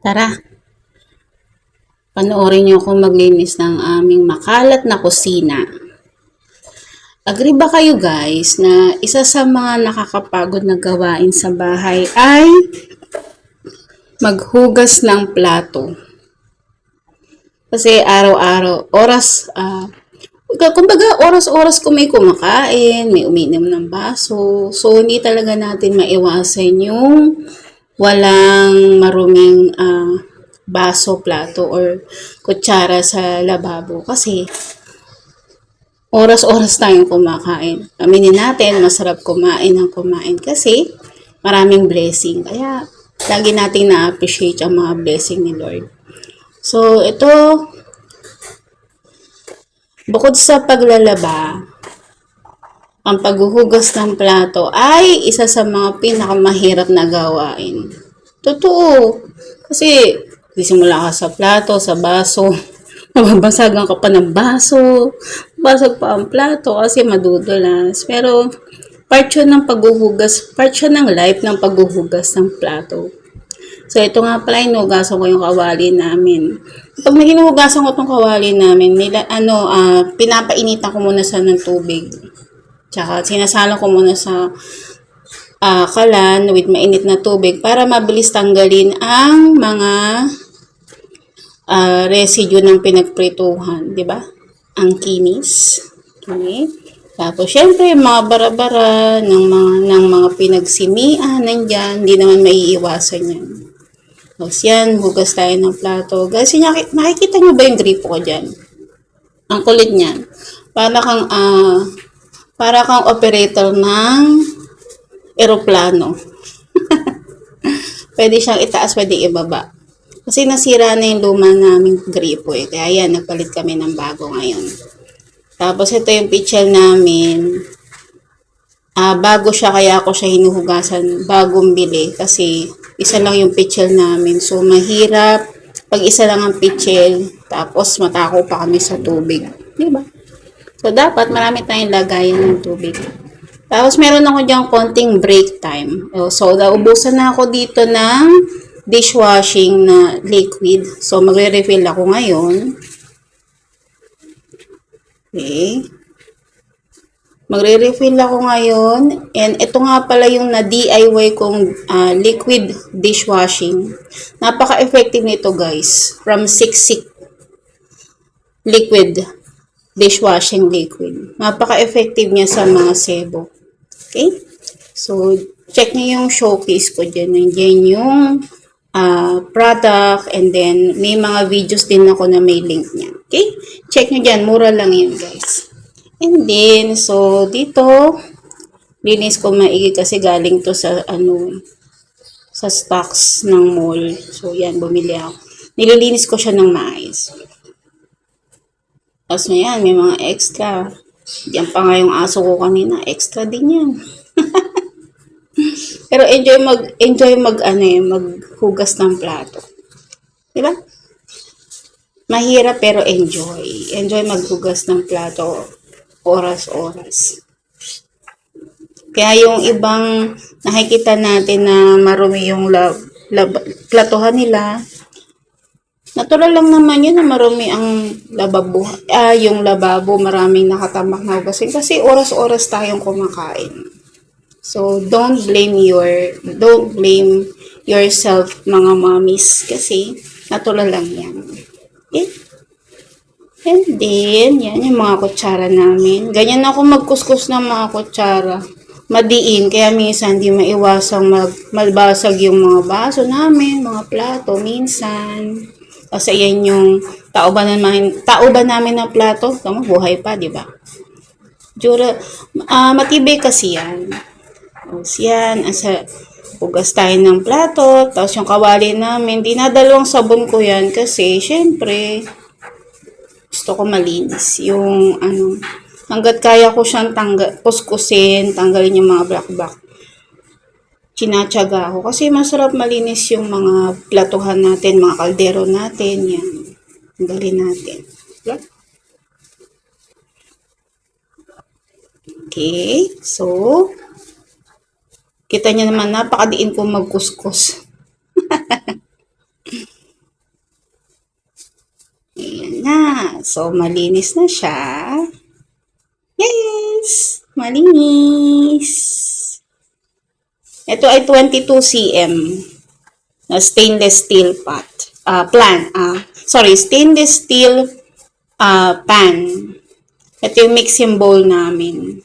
Tara, panoorin niyo ako maglinis ng aming makalat na kusina. Agree ba kayo guys na isa sa mga nakakapagod na gawain sa bahay ay maghugas ng plato? Kasi araw-araw, kumbaga oras-oras kung may kumakain, may uminom ng baso. So, hindi talaga natin maiwasan yung walang maruming baso, plato, or kutsara sa lababo. Kasi oras-oras tayong kumakain. Aminin natin, masarap kumain ng kumain kasi maraming blessing. Kaya, lagi nating na-appreciate ang mga blessing ni Lord. So, ito, bukod sa paglalaba, ang paghuhugas ng plato ay isa sa mga pinakamahirap na gawain. Totoo. Kasi, simula ka sa plato, sa baso, mababasagan ka pa ng baso, basag pa ang plato kasi madudulas. Pero, part yun ng paghuhugas, part yun ng life ng paghuhugas ng plato. So, ito nga pala, inuhugasan ko yung kawali namin. Pag hinuhugasan ko itong kawali namin, pinapainitan ko muna sa ng tubig. Tsaka, sinasalo ko muna sa kalan with mainit na tubig para mabilis tanggalin ang mga residue ng pinagprituhan, di ba? Ang kinis. Okay. Tapos, syempre, mga bara-bara ng mga pinagsimian, nandyan, hindi naman maiiwasan yan. Tapos yan, hugas tayo ng plato. Guys, nakikita nyo ba yung gripo ko dyan? Ang kulit niyan. Para kang operator ng eroplano. Pwede siyang itaas, pwede ibaba. Kasi nasira na yung luma naming gripo eh. Kaya yan, nagpalit kami ng bago ngayon. Tapos ito yung pitchel namin. Bago siya, kaya ako siya hinuhugasan. Bagong bili. Kasi isa lang yung pitchel namin. So, mahirap. Pag isa lang ang pitchel, tapos matako pa kami sa tubig. Diba? So, dapat marami tayong lagayan ng tubig. Tapos, meron ako diyang konting break time. So, naubusan na ako dito ng dishwashing na liquid. So, magre-refill ako ngayon. Okay. Magre-refill ako ngayon. And ito nga pala yung na-DIY kong liquid dishwashing. Napaka-effective nito guys. From Siksik liquid dishwashing liquid. Napaka-effective niya sa mga sebo. Okay? So, check niyo yung showcase ko dyan. Nandiyan yung product, and then may mga videos din ako na may link niya. Okay? Check nyo dyan. Mura lang yun, guys. And then, so, dito, linis ko maigi kasi galing to sa, sa stocks ng mall. So, yan, bumili ako. Nililinis ko siya ng maayos. Tapos, yan, may mga extra. Yan pa nga yung aso ko kanina. Extra din yan. Pero maghugas ng plato. Diba? Mahirap pero enjoy. Enjoy maghugas ng plato oras-oras. Kaya yung ibang nakikita natin na marumi yung platuhan nila, natural lang naman yun na marumi ang yung lababo, maraming nakatambak na hugasin kasi oras-oras tayong kumakain. So, don't blame yourself, mga mommies, kasi natural lang yan. Okay? And then, yan yung mga kutsara namin. Ganyan ako magkuskus ng mga kutsara. Madiin, kaya minsan di maiwasang malbasag yung mga baso namin, mga plato, minsan. Kasi yan yung tauban namin ng plato. Tama, buhay pa, di ba? Matibay kasi yan. Tapos yan, hugas tayo ng plato, tapos yung kawali namin, dinadalawang sabon ko yan kasi, syempre, gusto ko malinis. Yung, hanggat kaya ko siyang kuskusin, tanggalin yung mga black-black. Tinatsaga ako kasi masarap malinis yung mga platuhan natin, mga kaldero natin, yan. Tanggalin natin. Okay, so, kita niyo naman, napakadiin kong magkuskus. So, malinis na siya. Yes! Malinis! Ito ay 22 cm na stainless steel stainless steel pan. Ito yung mixing bowl namin.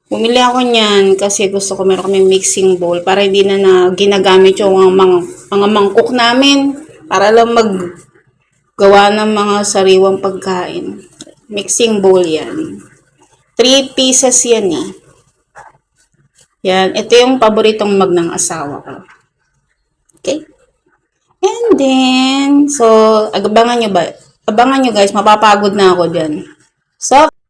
Bumili ako niyan kasi gusto ko meron kami mixing bowl para hindi na ginagamit yung mga mangkok namin para lang maggawa ng mga sariwang pagkain. Mixing bowl yan. 3 pieces yan eh. Yan. Ito yung paboritong mug ng asawa ko. Okay? And then, so, abangan nyo guys, mapapagod na ako dyan. So,